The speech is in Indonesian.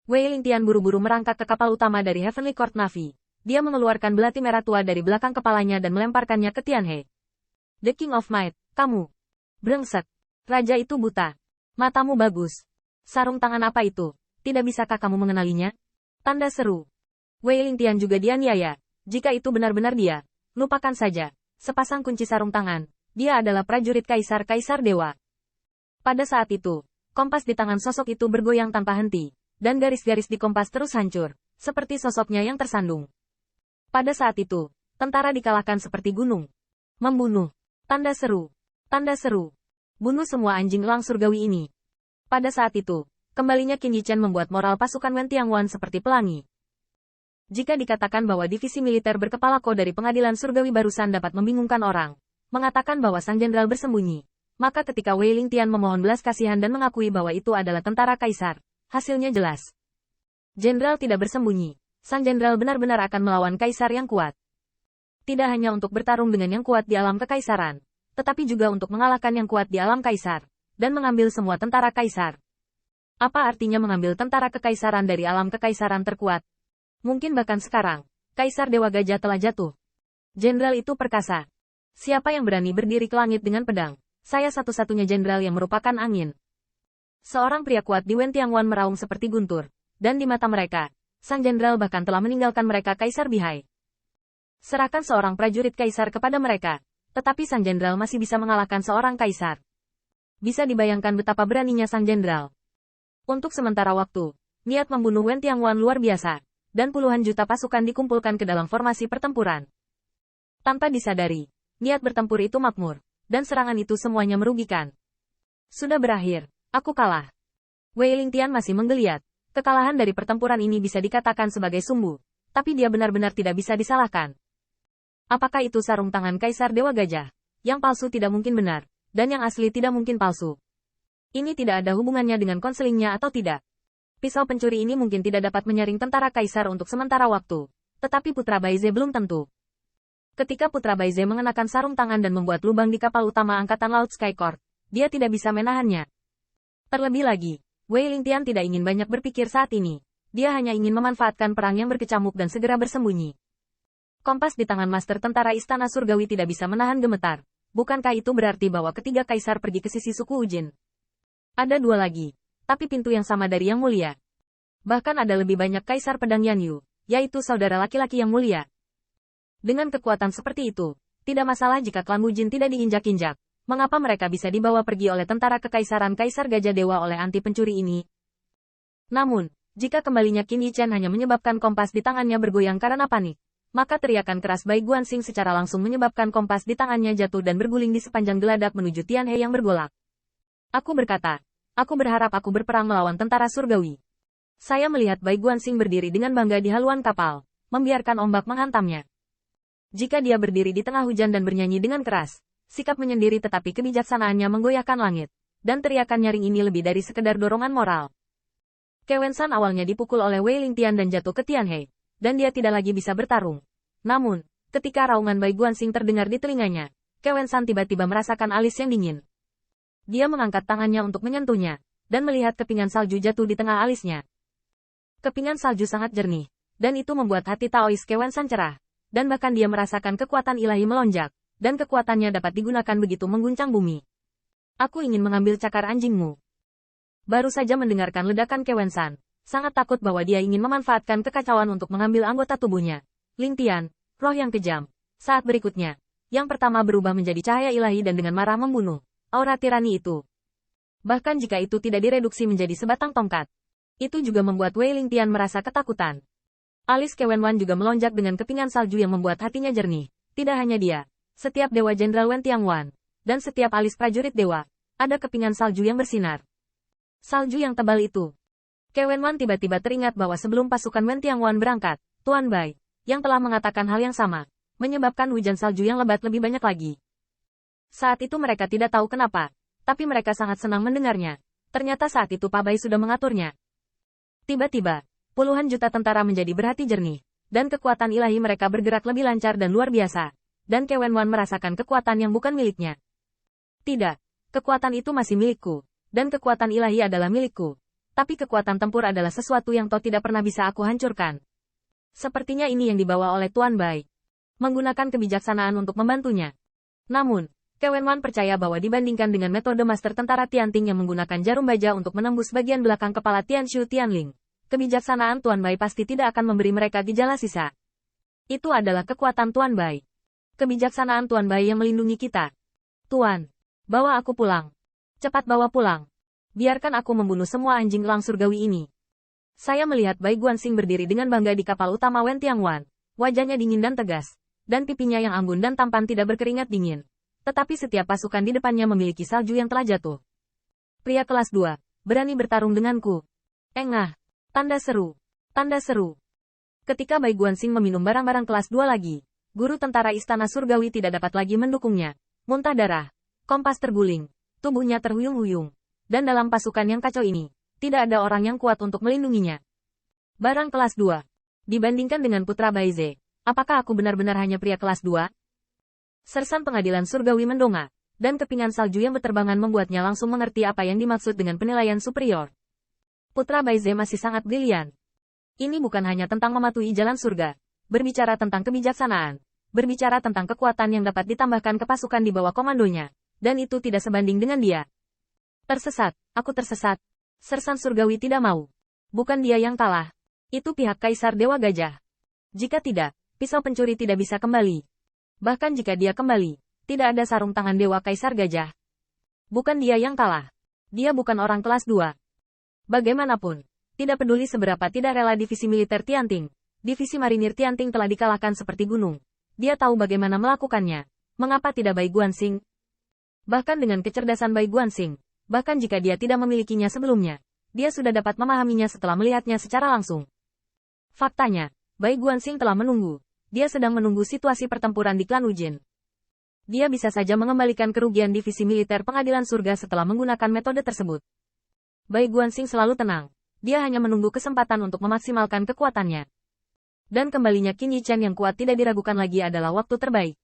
Wei Lingtian buru-buru merangkak ke kapal utama dari Heavenly Court Navy. Dia mengeluarkan belati merah tua dari belakang kepalanya dan melemparkannya ke Tianhe. The King of Might, kamu. Brengsek. Raja itu buta. Matamu bagus. Sarung tangan apa itu? Tidak bisakah kamu mengenalinya? Tanda seru. Wei Lingtian juga dianiaya. Jika itu benar-benar dia, lupakan saja. Sepasang kunci sarung tangan. Dia adalah prajurit kaisar-kaisar dewa. Pada saat itu, kompas di tangan sosok itu bergoyang tanpa henti. Dan garis-garis di kompas terus hancur, seperti sosoknya yang tersandung. Pada saat itu, tentara dikalahkan seperti gunung. Membunuh. Tanda seru. Tanda seru. Bunuh semua anjing elang surgawi ini. Pada saat itu, kembalinya Qin Yichen membuat moral pasukan Wen Tianguan seperti pelangi. Jika dikatakan bahwa divisi militer berkepala Ko dari pengadilan surgawi barusan dapat membingungkan orang, mengatakan bahwa sang jenderal bersembunyi, maka ketika Wei Lingtian memohon belas kasihan dan mengakui bahwa itu adalah tentara kaisar, hasilnya jelas. Jenderal tidak bersembunyi. Sang jenderal benar-benar akan melawan kaisar yang kuat. Tidak hanya untuk bertarung dengan yang kuat di alam kekaisaran, tetapi juga untuk mengalahkan yang kuat di alam kaisar, dan mengambil semua tentara kaisar. Apa artinya mengambil tentara kekaisaran dari alam kekaisaran terkuat? Mungkin bahkan sekarang, Kaisar Dewa Gajah telah jatuh. Jenderal itu perkasa. Siapa yang berani berdiri ke langit dengan pedang? Saya satu-satunya jenderal yang merupakan angin. Seorang pria kuat di Wen Tianguan meraung seperti guntur, dan di mata mereka, sang jenderal bahkan telah meninggalkan mereka Kaisar Bihai. Serahkan seorang prajurit kaisar kepada mereka, tetapi sang jenderal masih bisa mengalahkan seorang kaisar. Bisa dibayangkan betapa beraninya sang jenderal. Untuk sementara waktu, niat membunuh Wen Tianguan luar biasa, dan puluhan juta pasukan dikumpulkan ke dalam formasi pertempuran. Tanpa disadari, niat bertempur itu makmur, dan serangan itu semuanya merugikan. Sudah berakhir. Aku kalah. Wei Lingtian masih menggeliat. Kekalahan dari pertempuran ini bisa dikatakan sebagai sumbu, tapi dia benar-benar tidak bisa disalahkan. Apakah itu sarung tangan Kaisar Dewa Gajah? Yang palsu tidak mungkin benar, dan yang asli tidak mungkin palsu. Ini tidak ada hubungannya dengan konselingnya atau tidak. Pisau pencuri ini mungkin tidak dapat menyaring tentara kaisar untuk sementara waktu, tetapi Putra Baize belum tentu. Ketika Putra Baize mengenakan sarung tangan dan membuat lubang di kapal utama Angkatan Laut Sky Court, dia tidak bisa menahannya. Terlebih lagi, Wei Lingtian tidak ingin banyak berpikir saat ini. Dia hanya ingin memanfaatkan perang yang berkecamuk dan segera bersembunyi. Kompas di tangan Master Tentara Istana Surgawi tidak bisa menahan gemetar. Bukankah itu berarti bahwa ketiga kaisar pergi ke sisi suku Ujin? Ada dua lagi, tapi pintu yang sama dari Yang Mulia. Bahkan ada lebih banyak kaisar pedang Yanyu, yaitu saudara laki-laki Yang Mulia. Dengan kekuatan seperti itu, tidak masalah jika klan Ujin tidak diinjak-injak. Mengapa mereka bisa dibawa pergi oleh tentara kekaisaran Kaisar Gajah Dewa oleh anti pencuri ini? Namun, jika kembalinya Qin Yichen hanya menyebabkan kompas di tangannya bergoyang karena panik, maka teriakan keras Bai Guanxing secara langsung menyebabkan kompas di tangannya jatuh dan berguling di sepanjang geladak menuju Tianhe yang bergolak. Aku berkata, aku berharap aku berperang melawan tentara surgawi. Saya melihat Bai Guanxing berdiri dengan bangga di haluan kapal, membiarkan ombak menghantamnya. Jika dia berdiri di tengah hujan dan bernyanyi dengan keras, sikap menyendiri tetapi kebijaksanaannya menggoyahkan langit, dan teriakan nyaring ini lebih dari sekedar dorongan moral. Kewensan awalnya dipukul oleh Wei Lingtian dan jatuh ke Tianhe, dan dia tidak lagi bisa bertarung. Namun, ketika raungan Bai Guanxing terdengar di telinganya, Kewensan tiba-tiba merasakan alis yang dingin. Dia mengangkat tangannya untuk menyentuhnya, dan melihat kepingan salju jatuh di tengah alisnya. Kepingan salju sangat jernih, dan itu membuat hati Taois Kewensan cerah, dan bahkan dia merasakan kekuatan ilahi melonjak. Dan kekuatannya dapat digunakan begitu mengguncang bumi. Aku ingin mengambil cakar anjingmu. Baru saja mendengarkan ledakan Kewensan, sangat takut bahwa dia ingin memanfaatkan kekacauan untuk mengambil anggota tubuhnya. Lingtian, roh yang kejam. Saat berikutnya, yang pertama berubah menjadi cahaya ilahi dan dengan marah membunuh aura tirani itu. Bahkan jika itu tidak direduksi menjadi sebatang tongkat, itu juga membuat Wei Lingtian merasa ketakutan. Alis Kewenwan juga melonjak dengan kepingan salju yang membuat hatinya jernih. Tidak hanya dia. Setiap dewa jenderal Wen Tianguan, dan setiap alis prajurit dewa, ada kepingan salju yang bersinar. Salju yang tebal itu. Kewenwan tiba-tiba teringat bahwa sebelum pasukan Wen Tianguan berangkat, Tuan Bai, yang telah mengatakan hal yang sama, menyebabkan hujan salju yang lebat lebih banyak lagi. Saat itu mereka tidak tahu kenapa, tapi mereka sangat senang mendengarnya. Ternyata saat itu Pak Bai sudah mengaturnya. Tiba-tiba, puluhan juta tentara menjadi berhati jernih, dan kekuatan ilahi mereka bergerak lebih lancar dan luar biasa. Dan Kewenwan merasakan kekuatan yang bukan miliknya. Tidak, kekuatan itu masih milikku, dan kekuatan ilahi adalah milikku. Tapi kekuatan tempur adalah sesuatu yang tidak pernah bisa aku hancurkan. Sepertinya ini yang dibawa oleh Tuan Bai. Menggunakan kebijaksanaan untuk membantunya. Namun, Wenwan percaya bahwa dibandingkan dengan metode Master Tentara Tianting yang menggunakan jarum baja untuk menembus bagian belakang kepala Tianshu Tianling, kebijaksanaan Tuan Bai pasti tidak akan memberi mereka gejala sisa. Itu adalah kekuatan Tuan Bai. Kebijaksanaan Tuan Bai yang melindungi kita. Tuan, bawa aku pulang. Cepat bawa pulang. Biarkan aku membunuh semua anjing elang surgawi ini. Saya melihat Bai Guanxing berdiri dengan bangga di kapal utama Wen Tiangwan. Wajahnya dingin dan tegas, dan pipinya yang anggun dan tampan tidak berkeringat dingin. Tetapi setiap pasukan di depannya memiliki salju yang telah jatuh. Pria kelas 2, berani bertarung denganku. Engah. Tanda seru. Tanda seru. Ketika Bai Guanxing meminum barang-barang kelas 2 lagi, guru tentara Istana Surgawi tidak dapat lagi mendukungnya. Muntah darah. Kompas terguling. Tubuhnya terhuyung-huyung. Dan dalam pasukan yang kacau ini, tidak ada orang yang kuat untuk melindunginya. Barang kelas 2. Dibandingkan dengan putra Baize, apakah aku benar-benar hanya pria kelas 2? Sersan pengadilan surgawi mendongak, dan kepingan salju yang berterbangan membuatnya langsung mengerti apa yang dimaksud dengan penilaian superior. Putra Baize masih sangat brilian. Ini bukan hanya tentang mematuhi jalan surga, berbicara tentang kebijaksanaan, berbicara tentang kekuatan yang dapat ditambahkan ke pasukan di bawah komandonya, dan itu tidak sebanding dengan dia. Tersesat, aku tersesat. Sersan surgawi tidak mau. Bukan dia yang kalah. Itu pihak Kaisar Dewa Gajah. Jika tidak, pisau pencuri tidak bisa kembali. Bahkan jika dia kembali, tidak ada sarung tangan Dewa Kaisar Gajah. Bukan dia yang kalah. Dia bukan orang kelas 2. Bagaimanapun, tidak peduli seberapa tidak rela divisi militer Tianting, divisi marinir Tianting telah dikalahkan seperti gunung. Dia tahu bagaimana melakukannya. Mengapa tidak Bai Guanxing? Bahkan dengan kecerdasan Bai Guanxing, bahkan jika dia tidak memilikinya sebelumnya, dia sudah dapat memahaminya setelah melihatnya secara langsung. Faktanya, Bai Guanxing telah menunggu. Dia sedang menunggu situasi pertempuran di klan Ujin. Dia bisa saja mengembalikan kerugian divisi militer pengadilan surga setelah menggunakan metode tersebut. Bai Guanxing selalu tenang. Dia hanya menunggu kesempatan untuk memaksimalkan kekuatannya. Dan kembalinya Qin Yichen yang kuat tidak diragukan lagi adalah waktu terbaik.